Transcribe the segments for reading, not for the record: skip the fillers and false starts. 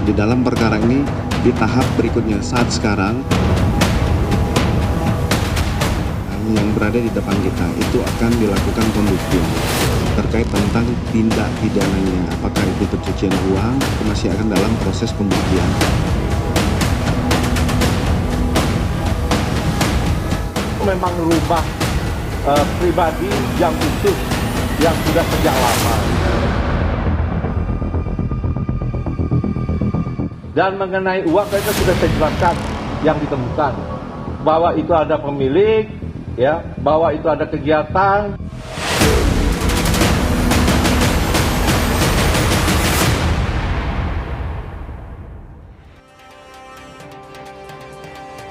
di dalam perkara ini di tahap berikutnya saat sekarang yang berada di depan kita itu akan dilakukan pembuktian terkait tentang tindak pidananya, apakah itu pencucian uang, itu masih akan dalam proses pembuktian. Memang rumah pribadi yang utuh, yang sudah sejak lama. Dan mengenai uang kita sudah saya jelaskan yang ditemukan, bahwa itu ada pemilik, ya, bahwa itu ada kegiatan.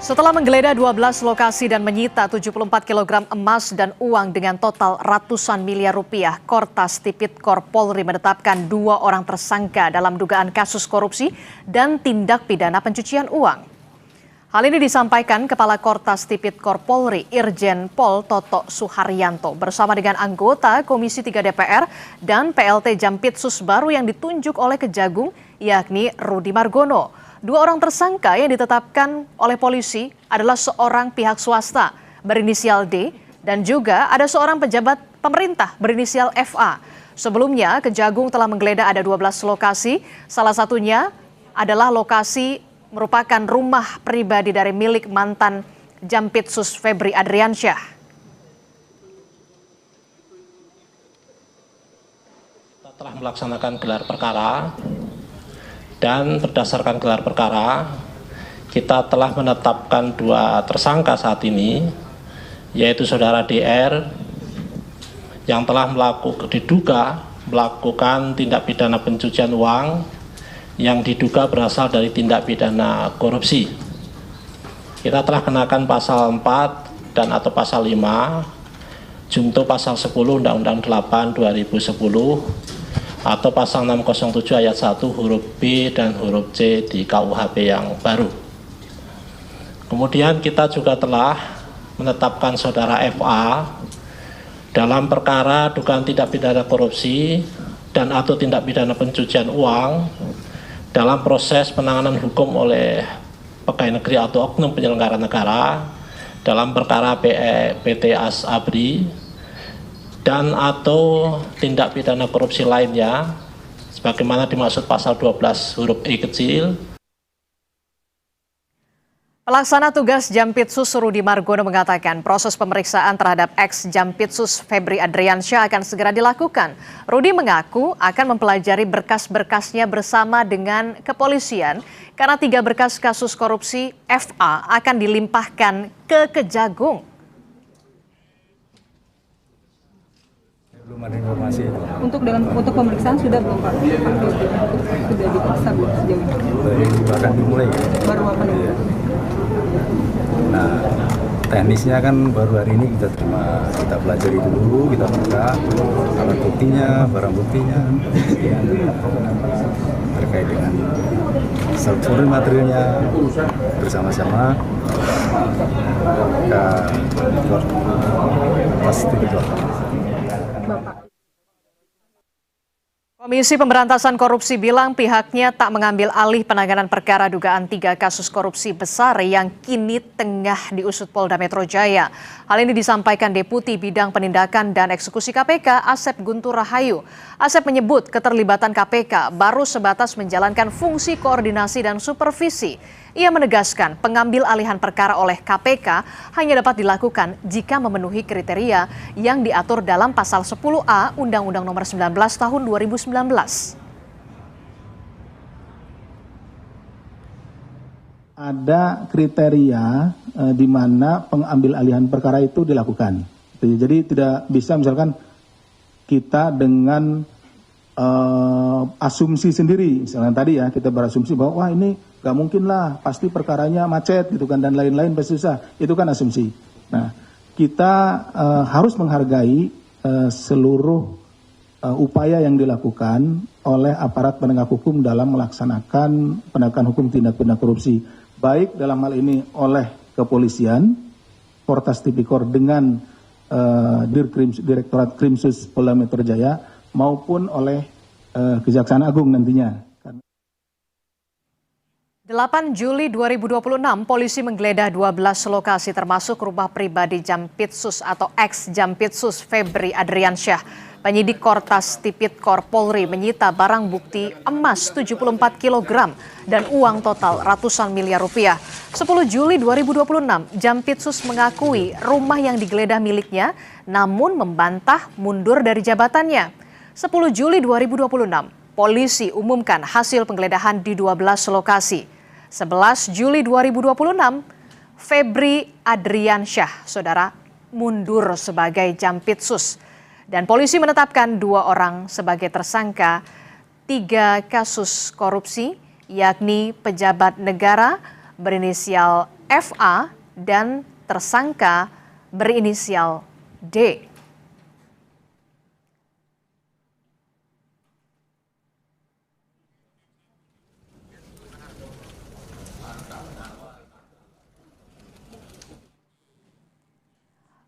Setelah menggeledah 12 lokasi dan menyita 74 kg emas dan uang dengan total ratusan miliar rupiah, Kortas Tipikor Polri menetapkan 2 orang tersangka dalam dugaan kasus korupsi dan tindak pidana pencucian uang. Hal ini disampaikan Kepala Kortas Tipikor Polri Irjen Pol Toto Suharyanto bersama dengan anggota Komisi 3 DPR dan PLT Jampitsus baru yang ditunjuk oleh Kejagung yakni Rudy Margono. 2 orang tersangka yang ditetapkan oleh polisi adalah seorang pihak swasta berinisial D dan juga ada seorang pejabat pemerintah berinisial FA. Sebelumnya, Kejagung telah menggeledah ada 12 lokasi, salah satunya adalah lokasi merupakan rumah pribadi dari milik mantan Jampitsus Febri Adriansyah. Kita telah melaksanakan gelar perkara dan berdasarkan gelar perkara kita telah menetapkan 2 tersangka saat ini, yaitu saudara DR yang telah diduga melakukan tindak pidana pencucian uang yang diduga berasal dari tindak pidana korupsi. Kita telah kenakan pasal 4 dan atau pasal 5 junto pasal 10 Undang-Undang 8 2010 atau pasal 607 ayat 1 huruf B dan huruf C di KUHP yang baru. Kemudian kita juga telah menetapkan saudara FA dalam perkara dugaan tindak pidana korupsi dan atau tindak pidana pencucian uang dalam proses penanganan hukum oleh pegawai negeri atau oknum penyelenggara negara dalam perkara PT ASABRI dan atau tindak pidana korupsi lainnya sebagaimana dimaksud pasal 12 huruf E kecil. Pelaksana tugas Jampitsus Rudy Margono mengatakan proses pemeriksaan terhadap ex-Jampitsus Febri Adriansyah akan segera dilakukan. Rudy mengaku akan mempelajari berkas-berkasnya bersama dengan kepolisian karena 3 berkas kasus korupsi FA akan dilimpahkan ke Kejagung. Belum ada informasi itu. Untuk pemeriksaan sudah belum Pak? Sudah diperiksa belum sejauh ini? Bahkan dimulai. Baru apa nih? Iya. Nah, teknisnya kan baru hari ini kita pelajari dulu, kita buka alat buktinya, barang buktinya, terkait dengan struktur materialnya bersama-sama ke Kortas Tipikor. Komisi Pemberantasan Korupsi bilang pihaknya tak mengambil alih penanganan perkara dugaan 3 kasus korupsi besar yang kini tengah diusut Polda Metro Jaya. Hal ini disampaikan Deputi Bidang Penindakan dan Eksekusi KPK Asep Guntur Rahayu. Asep menyebut keterlibatan KPK baru sebatas menjalankan fungsi koordinasi dan supervisi. Ia menegaskan pengambil alihan perkara oleh KPK hanya dapat dilakukan jika memenuhi kriteria yang diatur dalam pasal 10A Undang-Undang Nomor 19 Tahun 2019. Ada kriteria di mana pengambil alihan perkara itu dilakukan. Jadi tidak bisa misalkan kita dengan asumsi sendiri, misalnya tadi ya kita berasumsi bahwa wah ini gak mungkin lah, pasti perkaranya macet gitu kan dan lain-lain pasti susah. Itu kan asumsi. Nah, kita harus menghargai seluruh upaya yang dilakukan oleh aparat penegak hukum dalam melaksanakan penegakan hukum tindak pidana korupsi, baik dalam hal ini oleh kepolisian, Kortas Tipikor dengan Direktorat Krimsus Polda Metro Jaya maupun oleh Kejaksaan Agung nantinya. 8 Juli 2026, polisi menggeledah 12 lokasi termasuk rumah pribadi Jampitsus atau ex-Jampitsus Febri Adriansyah. Penyidik Kortas Tipikor Polri menyita barang bukti emas 74 kg dan uang total ratusan miliar rupiah. 10 Juli 2026, Jampitsus mengakui rumah yang digeledah miliknya namun membantah mundur dari jabatannya. 10 Juli 2026, polisi umumkan hasil penggeledahan di 12 lokasi. 11 Juli 2026, Febri Adriansyah, saudara, mundur sebagai Jampitsus. Dan polisi menetapkan 2 orang sebagai tersangka 3 kasus korupsi, yakni pejabat negara berinisial FA dan tersangka berinisial D.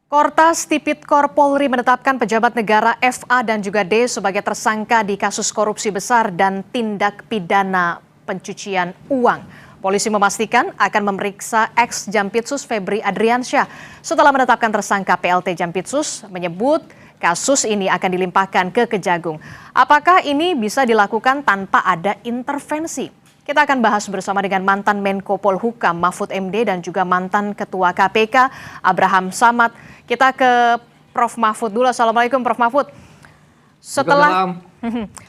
Kortas Tipikor Polri menetapkan pejabat negara FA dan juga D sebagai tersangka di kasus korupsi besar dan tindak pidana pencucian uang. Polisi memastikan akan memeriksa ex-Jampitsus Febri Adriansyah. Setelah menetapkan tersangka, PLT Jampitsus menyebut kasus ini akan dilimpahkan ke Kejagung. Apakah ini bisa dilakukan tanpa ada intervensi? Kita akan bahas bersama dengan mantan Menko Polhukam Mahfud MD dan juga mantan Ketua KPK Abraham Samad. Kita ke Prof. Mahfud dulu. Assalamualaikum Prof. Mahfud.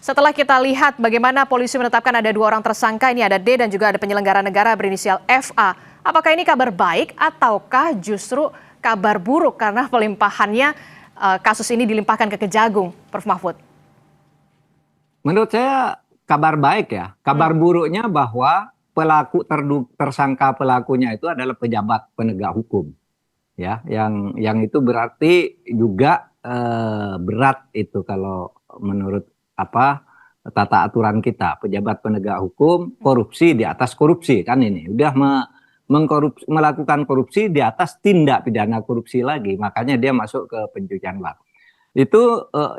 Setelah kita lihat bagaimana polisi menetapkan ada 2 orang tersangka, ini ada D dan juga ada penyelenggara negara berinisial FA. Apakah ini kabar baik ataukah justru kabar buruk karena pelimpahannya kasus ini dilimpahkan ke Kejagung, Prof. Mahfud? Menurut saya kabar baik ya. Kabar buruknya bahwa tersangka pelakunya itu adalah pejabat penegak hukum. Ya, yang itu berarti juga berat itu kalau menurut tata aturan kita, pejabat penegak hukum korupsi di atas korupsi kan ini udah melakukan korupsi di atas tindak pidana korupsi lagi, makanya dia masuk ke pencucian uang.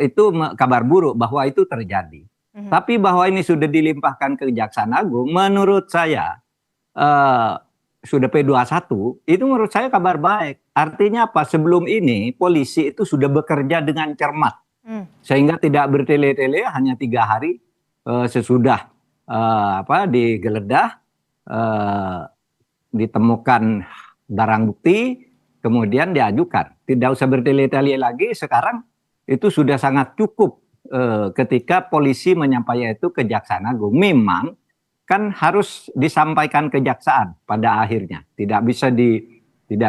Itu kabar buruk bahwa itu terjadi. Tapi bahwa ini sudah dilimpahkan ke Kejaksaan Agung, menurut saya sudah P21, itu menurut saya kabar baik. Artinya apa? Sebelum ini polisi itu sudah bekerja dengan cermat, sehingga tidak bertele-tele hanya 3 hari sesudah digeledah, ditemukan barang bukti, kemudian diajukan. Tidak usah bertele-tele lagi. Sekarang itu sudah sangat cukup. Ketika polisi menyampaikan itu ke Kejaksaan Agung, memang kan harus disampaikan kejaksaan pada akhirnya, tidak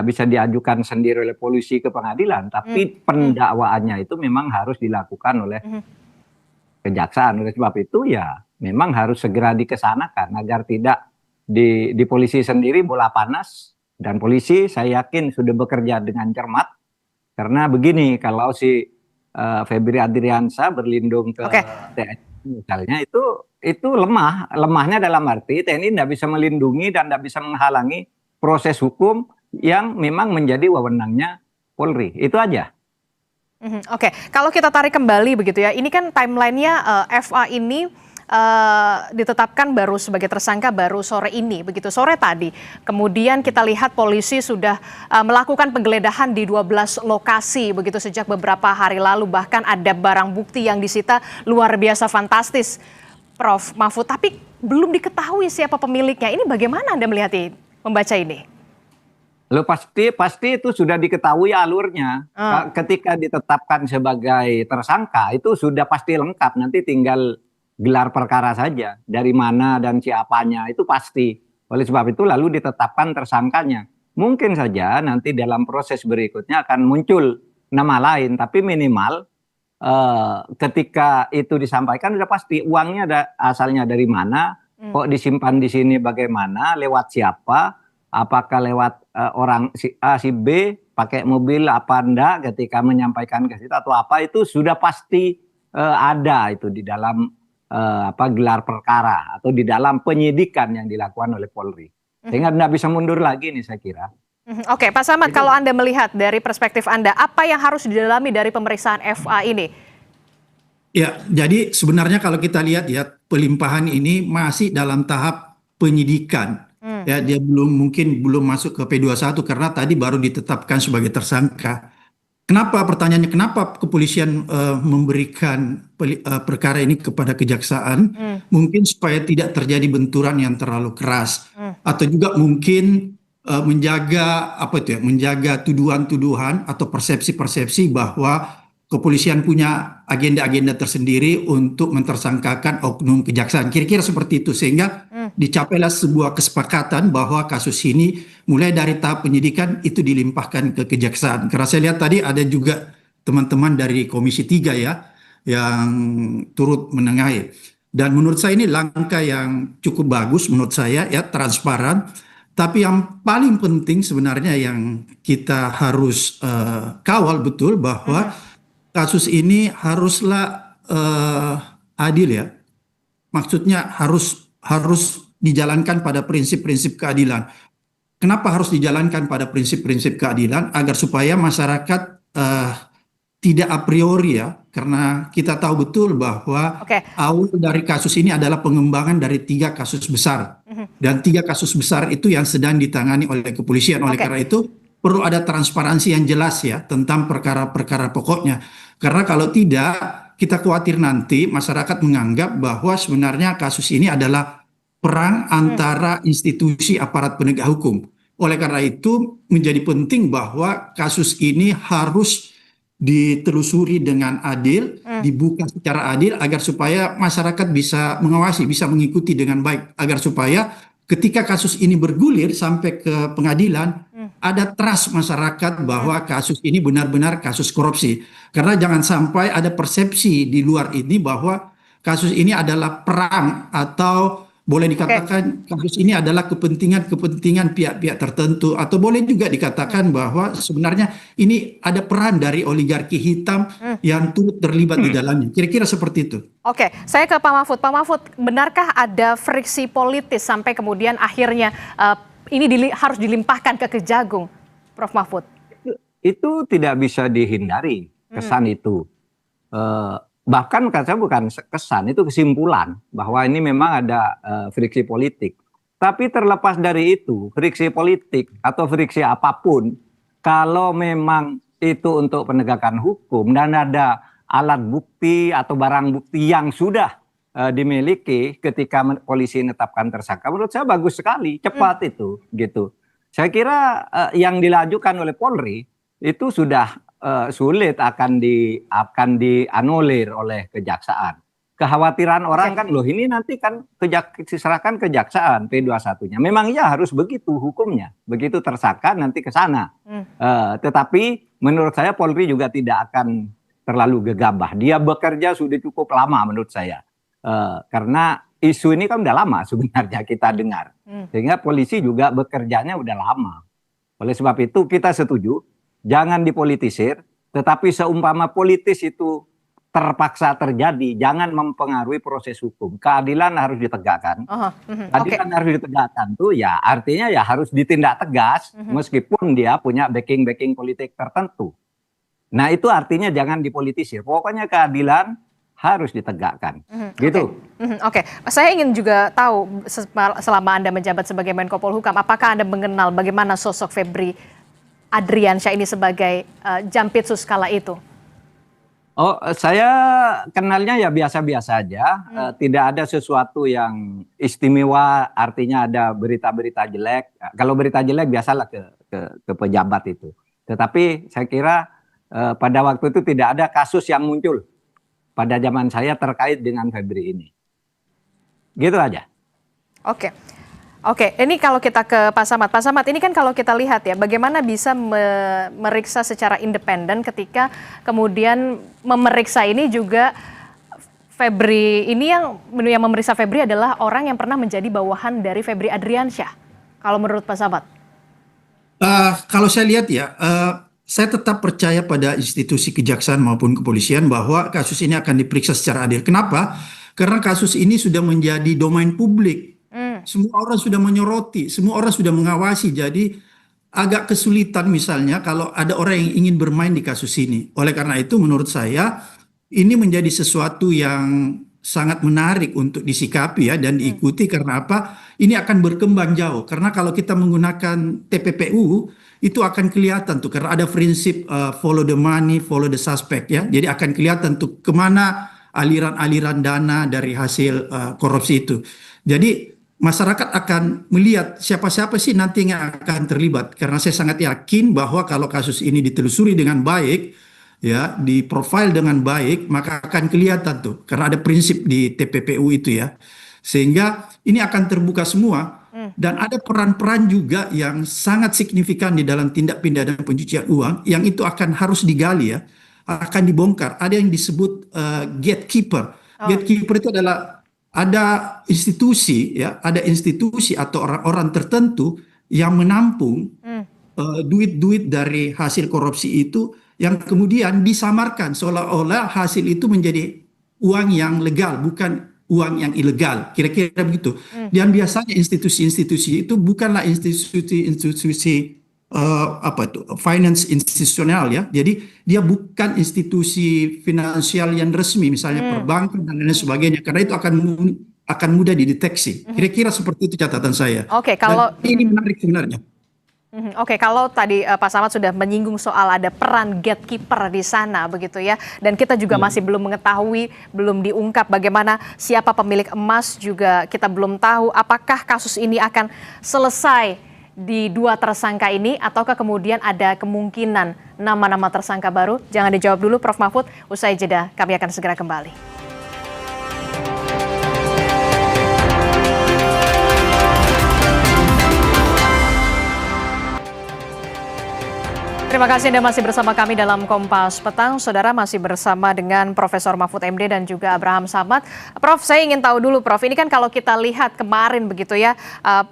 bisa diajukan sendiri oleh polisi ke pengadilan, tapi pendakwaannya itu memang harus dilakukan oleh kejaksaan. Oleh sebab itu ya memang harus segera dikesanakan agar tidak di polisi sendiri bola panas, dan polisi saya yakin sudah bekerja dengan cermat, karena begini, kalau si Febri Adriansyah berlindung ke TNI misalnya, itu lemahnya dalam arti TNI tidak bisa melindungi dan tidak bisa menghalangi proses hukum yang memang menjadi wewenangnya Polri. Itu aja. Oke, kalau kita tarik kembali begitu ya, ini kan timelinenya FA ini ditetapkan baru sebagai tersangka baru sore ini, begitu sore tadi. Kemudian kita lihat polisi sudah melakukan penggeledahan di 12 lokasi begitu sejak beberapa hari lalu, bahkan ada barang bukti yang disita luar biasa fantastis, Prof. Mahfud. Tapi belum diketahui siapa pemiliknya. Ini bagaimana Anda melihat ini, membaca ini? Lo pasti itu sudah diketahui alurnya. Ketika ditetapkan sebagai tersangka itu sudah pasti lengkap. Nanti tinggal gelar perkara saja, dari mana dan siapanya itu pasti. Oleh sebab itu lalu ditetapkan tersangkanya. Mungkin saja nanti dalam proses berikutnya akan muncul nama lain, tapi minimal ketika itu disampaikan sudah pasti uangnya asalnya dari mana, kok disimpan di sini bagaimana, lewat siapa, apakah lewat orang si A si B, pakai mobil apa enggak ketika menyampaikan ke situ atau apa, itu sudah pasti ada itu di dalam gelar perkara atau di dalam penyidikan yang dilakukan oleh Polri. Sehingga tidak bisa mundur lagi nih saya kira. Oke, Pak Samad, kalau Anda melihat dari perspektif Anda, apa yang harus didalami dari pemeriksaan FA ini? Ya, jadi sebenarnya kalau kita lihat ya, pelimpahan ini masih dalam tahap penyidikan. Ya, dia mungkin belum masuk ke P21 karena tadi baru ditetapkan sebagai tersangka. Kenapa pertanyaannya, kenapa kepolisian memberikan perkara ini kepada kejaksaan? Mungkin supaya tidak terjadi benturan yang terlalu keras, atau juga mungkin menjaga menjaga tuduhan-tuduhan atau persepsi-persepsi bahwa kepolisian punya agenda-agenda tersendiri untuk mentersangkakan oknum kejaksaan. Kira-kira seperti itu, sehingga dicapailah sebuah kesepakatan bahwa kasus ini mulai dari tahap penyidikan itu dilimpahkan ke kejaksaan. Karena saya lihat tadi ada juga teman-teman dari Komisi 3 ya yang turut menengahi. Dan menurut saya ini langkah yang cukup bagus menurut saya ya, transparan. Tapi yang paling penting sebenarnya yang kita harus kawal betul bahwa kasus ini haruslah adil ya. Maksudnya harus dijalankan pada prinsip-prinsip keadilan. Kenapa harus dijalankan pada prinsip-prinsip keadilan? Agar supaya masyarakat tidak a priori ya, karena kita tahu betul bahwa awal dari kasus ini adalah pengembangan dari 3 kasus besar. Dan 3 kasus besar itu yang sedang ditangani oleh kepolisian. Oleh karena itu perlu ada transparansi yang jelas ya tentang perkara-perkara pokoknya. Karena kalau tidak, kita khawatir nanti masyarakat menganggap bahwa sebenarnya kasus ini adalah perang antara institusi aparat penegak hukum. Oleh karena itu menjadi penting bahwa kasus ini harus ditelusuri dengan adil, dibuka secara adil agar supaya masyarakat bisa mengawasi, bisa mengikuti dengan baik, agar supaya ketika kasus ini bergulir sampai ke pengadilan, ada trust masyarakat bahwa kasus ini benar-benar kasus korupsi. Karena jangan sampai ada persepsi di luar ini bahwa kasus ini adalah perang atau boleh dikatakan kasus ini adalah kepentingan pihak-pihak tertentu, atau boleh juga dikatakan bahwa sebenarnya ini ada peran dari oligarki hitam yang turut terlibat di dalamnya. Kira-kira seperti itu. Oke, saya ke Pak Mahfud. Pak Mahfud, benarkah ada friksi politis sampai kemudian akhirnya ini harus dilimpahkan ke Kejagung, Prof. Mahfud? Itu tidak bisa dihindari, kesan itu. Bahkan saya bukan kesan, itu kesimpulan bahwa ini memang ada friksi politik. Tapi terlepas dari itu, friksi politik atau friksi apapun, kalau memang itu untuk penegakan hukum dan ada alat bukti atau barang bukti yang sudah dimiliki ketika polisi menetapkan tersangka, menurut saya bagus sekali, cepat itu, gitu. Saya kira yang dilajukan oleh Polri itu sudah sulit akan dianulir oleh kejaksaan. Kekhawatiran orang kan, loh ini nanti kan diserahkan kejaksaan P21-nya. Memang ya harus begitu hukumnya, begitu tersangka nanti ke sana. Tetapi menurut saya Polri juga tidak akan terlalu gegabah. Dia bekerja sudah cukup lama menurut saya. Karena isu ini kan udah lama sebenarnya kita dengar. Sehingga polisi juga bekerjanya udah lama. Oleh sebab itu kita setuju, jangan dipolitisir, tetapi seumpama politis itu terpaksa terjadi, jangan mempengaruhi proses hukum. Keadilan harus ditegakkan. Keadilan harus ditegakkan tuh ya artinya ya harus ditindak tegas meskipun dia punya backing politik tertentu. Nah itu artinya jangan dipolitisir. Pokoknya keadilan harus ditegakkan. Gitu. Oke. Saya ingin juga tahu selama Anda menjabat sebagai Menko Polhukam, apakah Anda mengenal bagaimana sosok Febri Adriansyah ini sebagai Jampitsus kala itu? Oh, saya kenalnya ya biasa-biasa aja. Tidak ada sesuatu yang istimewa, artinya ada berita-berita jelek. Kalau berita jelek biasalah ke pejabat itu. Tetapi saya kira pada waktu itu tidak ada kasus yang muncul pada zaman saya terkait dengan Febri ini. Gitu aja. Oke, ini kalau kita ke Pak Samad. Pak Samad, ini kan kalau kita lihat ya, bagaimana bisa meriksa secara independen ketika kemudian memeriksa ini juga Febri, ini yang memeriksa Febri adalah orang yang pernah menjadi bawahan dari Febri Adriansyah. Kalau menurut Pak Samad? Kalau saya lihat ya, saya tetap percaya pada institusi kejaksaan maupun kepolisian bahwa kasus ini akan diperiksa secara adil. Kenapa? Karena kasus ini sudah menjadi domain publik. Semua orang sudah menyoroti, semua orang sudah mengawasi. Jadi agak kesulitan misalnya kalau ada orang yang ingin bermain di kasus ini. Oleh karena itu menurut saya ini menjadi sesuatu yang sangat menarik untuk disikapi ya dan diikuti karena apa? Ini akan berkembang jauh karena kalau kita menggunakan TPPU itu akan kelihatan tuh karena ada prinsip follow the money, follow the suspect ya. Jadi akan kelihatan tuh kemana aliran-aliran dana dari hasil korupsi itu. Jadi masyarakat akan melihat siapa-siapa sih nanti yang akan terlibat karena saya sangat yakin bahwa kalau kasus ini ditelusuri dengan baik ya, di profile dengan baik, maka akan kelihatan tuh karena ada prinsip di TPPU itu ya. Sehingga ini akan terbuka semua dan ada peran-peran juga yang sangat signifikan di dalam tindak pidana pencucian uang yang itu akan harus digali ya, akan dibongkar. Ada yang disebut gatekeeper. Gatekeeper itu adalah ada institusi ya, ada institusi atau orang-orang tertentu yang menampung duit-duit dari hasil korupsi itu yang kemudian disamarkan seolah-olah hasil itu menjadi uang yang legal, bukan uang yang ilegal, kira-kira begitu. Dan biasanya institusi-institusi itu bukanlah institusi apa itu finance institusional ya. Jadi dia bukan institusi finansial yang resmi, misalnya perbankan dan lain sebagainya. Karena itu akan mudah dideteksi. Kira-kira seperti itu catatan saya. Oke, kalau dan ini menarik sebenarnya. Oke, kalau tadi Pak Samad sudah menyinggung soal ada peran gatekeeper di sana begitu ya, dan kita juga masih belum mengetahui, belum diungkap bagaimana siapa pemilik emas, juga kita belum tahu apakah kasus ini akan selesai di dua tersangka ini ataukah kemudian ada kemungkinan nama-nama tersangka baru. Jangan dijawab dulu Prof Mahfud, usai jeda kami akan segera kembali. Terima kasih Anda masih bersama kami dalam Kompas Petang. Saudara, masih bersama dengan Profesor Mahfud MD dan juga Abraham Samad. Prof, saya ingin tahu dulu Prof, ini kan kalau kita lihat kemarin begitu ya,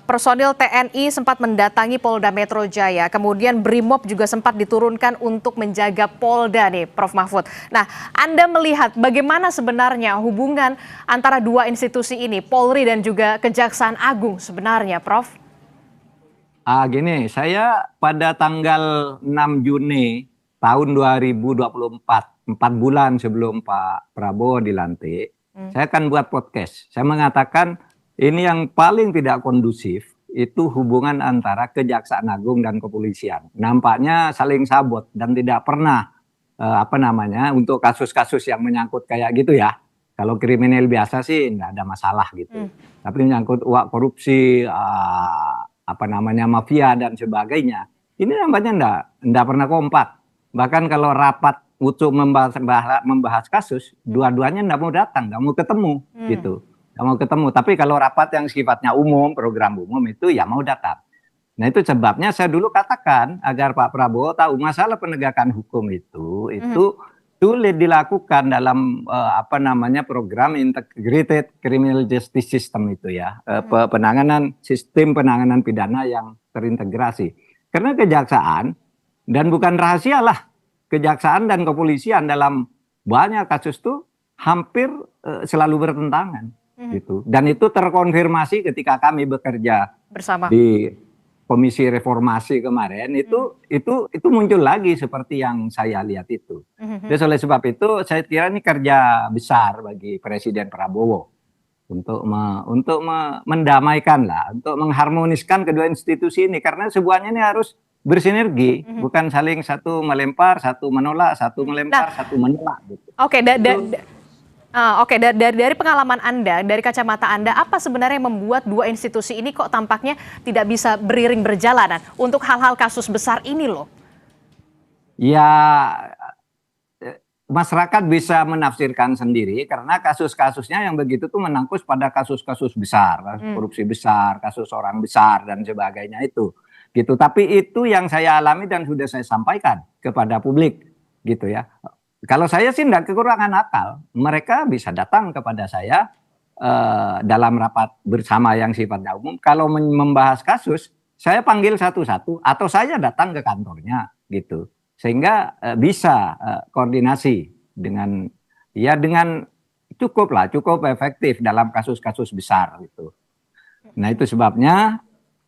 personil TNI sempat mendatangi Polda Metro Jaya, kemudian Brimob juga sempat diturunkan untuk menjaga Polda nih Prof Mahfud. Nah, Anda melihat bagaimana sebenarnya hubungan antara dua institusi ini, Polri dan juga Kejaksaan Agung sebenarnya Prof? Gini, saya pada tanggal 6 Juni tahun 2024, 4 bulan sebelum Pak Prabowo dilantik, saya akan buat podcast. Saya mengatakan ini yang paling tidak kondusif itu hubungan antara Kejaksaan Agung dan Kepolisian. Nampaknya saling sabot dan tidak pernah untuk kasus-kasus yang menyangkut kayak gitu ya. Kalau kriminal biasa sih nggak ada masalah gitu. Tapi menyangkut uang korupsi, mafia dan sebagainya, ini nampaknya enggak pernah kompak. Bahkan kalau rapat untuk membahas kasus, dua-duanya enggak mau datang, enggak mau ketemu gitu. Enggak mau ketemu. Tapi kalau rapat yang sifatnya umum, program umum itu ya mau datang. Nah, itu sebabnya saya dulu katakan agar Pak Prabowo tahu masalah penegakan hukum itu sulit dilakukan dalam program Integrated Criminal Justice System itu ya, sistem penanganan pidana yang terintegrasi. Karena kejaksaan, dan bukan rahasia lah, kejaksaan dan kepolisian dalam banyak kasus itu hampir selalu bertentangan gitu. Dan itu terkonfirmasi ketika kami bekerja bersama di Komisi Reformasi kemarin, itu muncul lagi seperti yang saya lihat itu. Jadi oleh sebab itu saya kira ini kerja besar bagi Presiden Prabowo untuk mendamaikan lah, untuk mengharmoniskan kedua institusi ini, karena semuanya ini harus bersinergi, bukan saling satu melempar, satu menolak, satu melempar, satu menolak. Gitu. Oke, dari pengalaman Anda, dari kacamata Anda, apa sebenarnya yang membuat dua institusi ini kok tampaknya tidak bisa beriring berjalan untuk hal-hal kasus besar ini loh? Ya, masyarakat bisa menafsirkan sendiri karena kasus-kasusnya yang begitu tuh menangkus pada kasus-kasus besar, korupsi besar, kasus orang besar dan sebagainya itu. Gitu. Tapi itu yang saya alami dan sudah saya sampaikan kepada publik, gitu ya. Kalau saya sih tidak kekurangan akal, mereka bisa datang kepada saya dalam rapat bersama yang sifatnya umum. Kalau membahas kasus, saya panggil satu-satu atau saya datang ke kantornya gitu, sehingga bisa koordinasi dengan cukup efektif dalam kasus-kasus besar gitu. Nah itu sebabnya.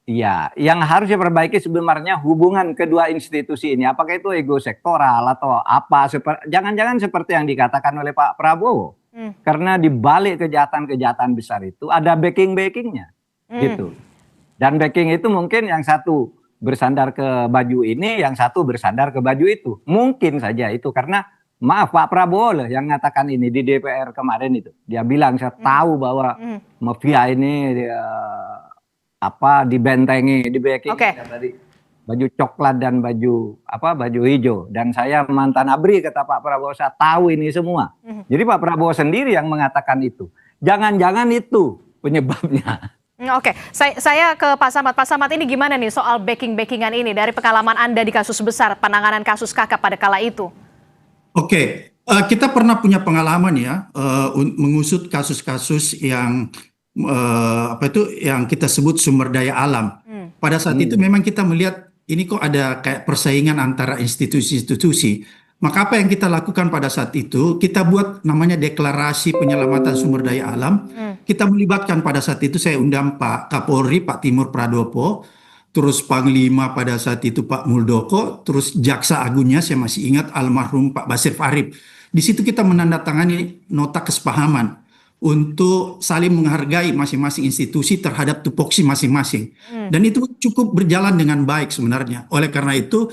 Ya, yang harus diperbaiki sebenarnya hubungan kedua institusi ini. Apakah itu ego sektoral atau apa? Jangan-jangan seperti yang dikatakan oleh Pak Prabowo. Karena di balik kejahatan-kejahatan besar itu ada backing-backingnya, gitu. Dan backing itu mungkin yang satu bersandar ke baju ini, yang satu bersandar ke baju itu. Mungkin saja itu karena maaf Pak Prabowo loh yang mengatakan ini di DPR kemarin itu. Dia bilang saya tahu bahwa mafia ini dibentengi, di backing tadi baju coklat dan baju hijau. Dan saya mantan ABRI kata Pak Prabowo, saya tahu ini semua. Jadi Pak Prabowo sendiri yang mengatakan itu. Jangan-jangan itu penyebabnya. Oke, saya ke Pak Samad. Pak Samad, ini gimana nih soal backing-backingan ini dari pengalaman Anda di kasus besar, penanganan kasus KK pada kala itu? Oke, kita pernah punya pengalaman ya mengusut kasus-kasus yang yang kita sebut sumber daya alam. Pada saat itu memang kita melihat ini kok ada kayak persaingan antara institusi-institusi. Maka apa yang kita lakukan pada saat itu, kita buat namanya deklarasi penyelamatan sumber daya alam. Kita melibatkan pada saat itu, saya undang Pak Kapolri, Pak Timur Pradopo, terus Panglima pada saat itu Pak Muldoko, terus Jaksa Agungnya saya masih ingat almarhum Pak Basir Farib. Di situ kita menandatangani nota kesepahaman untuk saling menghargai masing-masing institusi terhadap tupoksi masing-masing. Dan itu cukup berjalan dengan baik sebenarnya. Oleh karena itu,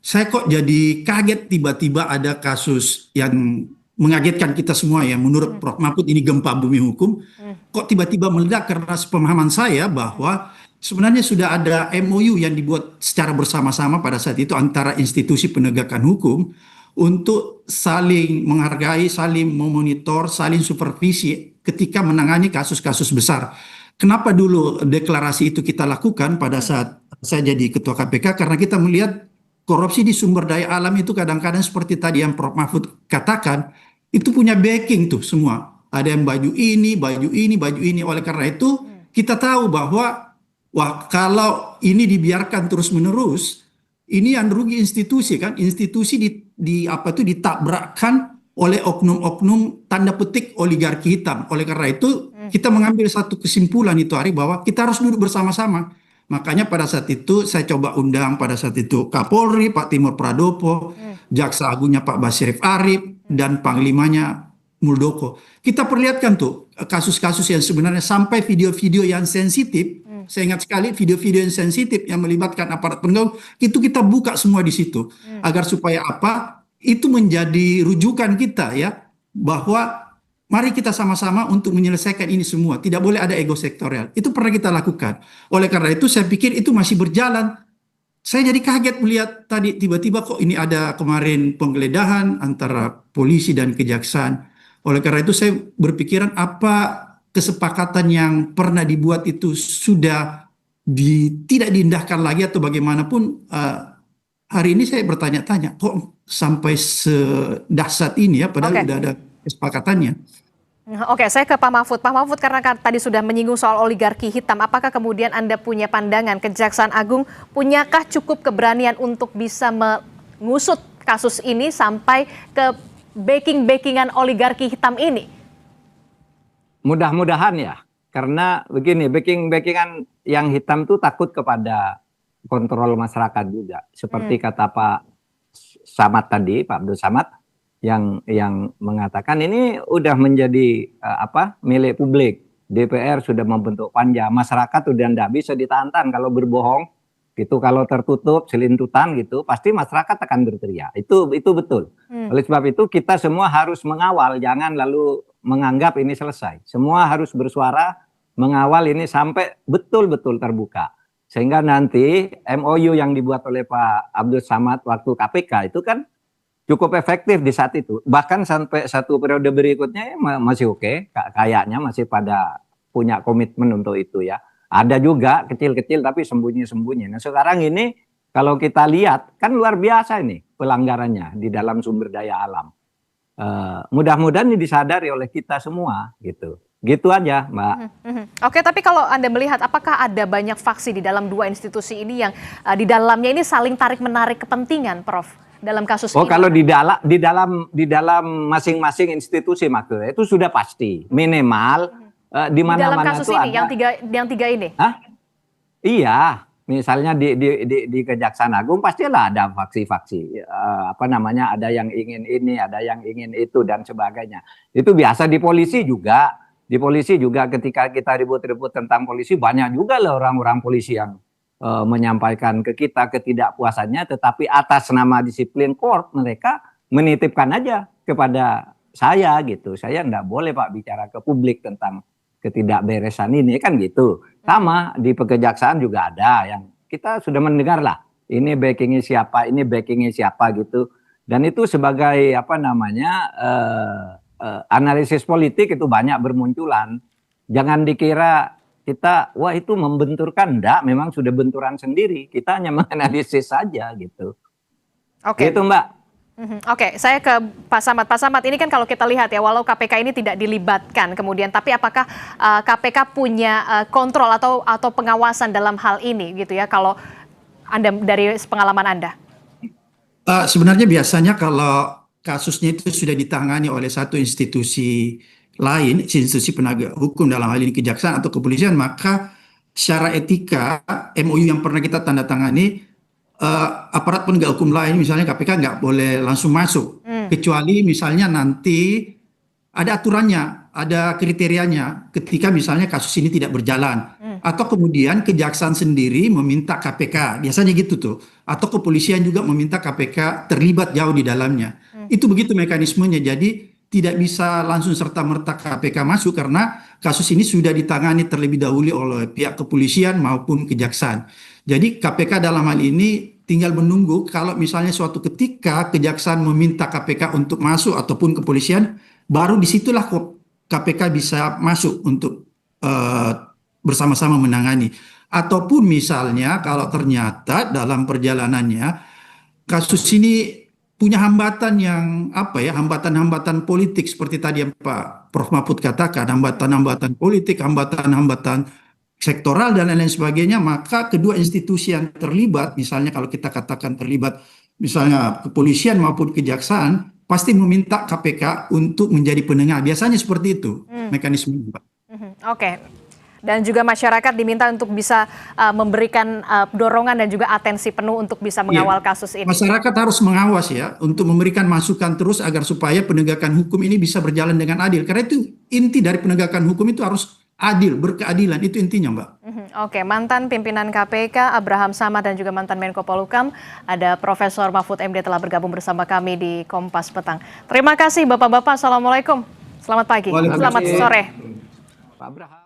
saya kok jadi kaget tiba-tiba ada kasus yang mengagetkan kita semua ya. Menurut Prof. Mahfud ini gempa bumi hukum. Kok tiba-tiba meledak karena sepemahaman saya bahwa sebenarnya sudah ada MOU yang dibuat secara bersama-sama pada saat itu antara institusi penegakan hukum untuk saling menghargai, saling memonitor, saling supervisi ketika menangani kasus-kasus besar. Kenapa dulu deklarasi itu kita lakukan pada saat saya jadi Ketua KPK? Karena kita melihat korupsi di sumber daya alam itu kadang-kadang seperti tadi yang Prof. Mahfud katakan, itu punya backing tuh semua. Ada yang baju ini, baju ini, baju ini. Oleh karena itu, kita tahu bahwa kalau ini dibiarkan terus-menerus, ini yang rugi institusi kan. Institusi ditabrakkan oleh oknum-oknum tanda petik oligarki hitam. Oleh karena itu, kita mengambil satu kesimpulan itu hari bahwa kita harus duduk bersama-sama. Makanya pada saat itu saya coba undang pada saat itu Kapolri, Pak Timur Pradopo, Jaksa Agungnya Pak Basir Farib, dan Panglimanya Muldoko. Kita perlihatkan tuh kasus-kasus yang sebenarnya sampai video-video yang sensitif. Saya ingat sekali video-video yang sensitif yang melibatkan aparat penegak itu kita buka semua di situ. Agar supaya apa? Itu menjadi rujukan kita ya bahwa mari kita sama-sama untuk menyelesaikan ini semua. Tidak boleh ada ego sektorial. Itu pernah kita lakukan. Oleh karena itu saya pikir itu masih berjalan. Saya jadi kaget melihat tadi tiba-tiba kok ini ada kemarin penggeledahan antara polisi dan kejaksaan. Oleh karena itu saya berpikiran apa kesepakatan yang pernah dibuat itu sudah tidak diindahkan lagi atau bagaimanapun. Hari ini saya bertanya-tanya kok sampai sedahsyat ini ya padahal udah ada kesepakatannya. Oke, saya ke Pak Mahfud. Pak Mahfud, karena tadi sudah menyinggung soal oligarki hitam, apakah kemudian Anda punya pandangan Kejaksaan Agung punyakah cukup keberanian untuk bisa mengusut kasus ini sampai ke backing-backingan oligarki hitam ini? Mudah-mudahan ya, karena begini, backing-backingan yang hitam tuh takut kepada kontrol masyarakat juga. Seperti kata Pak Samad tadi, Pak Abdul Samad, yang mengatakan ini udah menjadi milik publik. DPR sudah membentuk panja, masyarakat udah nggak bisa ditahan kalau berbohong gitu, kalau tertutup selintutan gitu pasti masyarakat akan berteriak. Itu betul. Oleh sebab itu kita semua harus mengawal, jangan lalu menganggap ini selesai. Semua harus bersuara mengawal ini sampai betul-betul terbuka. Sehingga nanti MOU yang dibuat oleh Pak Abdul Samad waktu KPK itu kan cukup efektif di saat itu. Bahkan sampai satu periode berikutnya masih oke, kayaknya masih pada punya komitmen untuk itu ya. Ada juga kecil-kecil tapi sembunyi-sembunyi. Nah sekarang ini kalau kita lihat kan luar biasa ini pelanggarannya di dalam sumber daya alam. Mudah-mudahan ini disadari oleh kita semua gitu. Gitu aja, Mbak. Oke, tapi kalau Anda melihat apakah ada banyak faksi di dalam dua institusi ini yang di dalamnya ini saling tarik-menarik kepentingan, Prof, dalam kasus ini? Kalau di dalam masing-masing institusi maksudnya itu sudah pasti minimal di mana-mana dalam kasus itu ini ada. yang tiga ini. Hah? Iya, misalnya di Kejaksaan Agung pastilah ada faksi-faksi, ada yang ingin ini, ada yang ingin itu dan sebagainya. Itu biasa di polisi juga. Di polisi juga ketika kita ribut-ribut tentang polisi, banyak juga loh orang-orang polisi yang menyampaikan ke kita ketidakpuasannya, tetapi atas nama disiplin korps mereka menitipkan aja kepada saya gitu. Saya enggak boleh Pak bicara ke publik tentang ketidakberesan ini kan gitu. Sama di Kejaksaan juga ada yang kita sudah mendengar lah. Ini backingnya siapa, ini backingnya siapa gitu. Dan itu sebagai analisis politik itu banyak bermunculan. Jangan dikira kita wah itu membenturkan, enggak, memang sudah benturan sendiri. Kita hanya menganalisis saja gitu. Oke. Gitu Mbak. Oke, saya ke Pak Samad. Pak Samad, ini kan kalau kita lihat ya, walau KPK ini tidak dilibatkan kemudian, tapi apakah KPK punya kontrol atau pengawasan dalam hal ini gitu ya? Kalau Anda dari pengalaman Anda? Sebenarnya biasanya kalau kasusnya itu sudah ditangani oleh satu institusi lain, institusi penegak hukum dalam hal ini kejaksaan atau kepolisian, maka secara etika MOU yang pernah kita tanda tangani, aparat penegak hukum lain misalnya KPK nggak boleh langsung masuk, kecuali misalnya nanti ada aturannya, ada kriterianya ketika misalnya kasus ini tidak berjalan, atau kemudian kejaksaan sendiri meminta KPK, biasanya gitu tuh, atau kepolisian juga meminta KPK terlibat jauh di dalamnya. Itu begitu mekanismenya, jadi tidak bisa langsung serta-merta KPK masuk karena kasus ini sudah ditangani terlebih dahulu oleh pihak kepolisian maupun kejaksaan. Jadi KPK dalam hal ini tinggal menunggu kalau misalnya suatu ketika kejaksaan meminta KPK untuk masuk ataupun kepolisian, baru disitulah KPK bisa masuk untuk bersama-sama menangani. Ataupun misalnya kalau ternyata dalam perjalanannya kasus ini punya hambatan yang hambatan-hambatan politik seperti tadi yang Pak Prof Mahfud katakan, hambatan-hambatan politik, hambatan-hambatan sektoral dan lain-lain sebagainya, maka kedua institusi yang terlibat, misalnya kalau kita katakan terlibat misalnya kepolisian maupun kejaksaan, pasti meminta KPK untuk menjadi penengah. Biasanya seperti itu mekanisme. Oke. Dan juga masyarakat diminta untuk bisa memberikan dorongan dan juga atensi penuh untuk bisa mengawal kasus ini. Masyarakat harus mengawas ya, untuk memberikan masukan terus agar supaya penegakan hukum ini bisa berjalan dengan adil. Karena itu inti dari penegakan hukum itu harus adil, berkeadilan, itu intinya Mbak. Oke, mantan pimpinan KPK Abraham Samad dan juga mantan Menko Polhukam, ada Profesor Mahfud MD telah bergabung bersama kami di Kompas Petang. Terima kasih Bapak-Bapak, Assalamualaikum. Selamat pagi, selamat sore. Pak Abraham.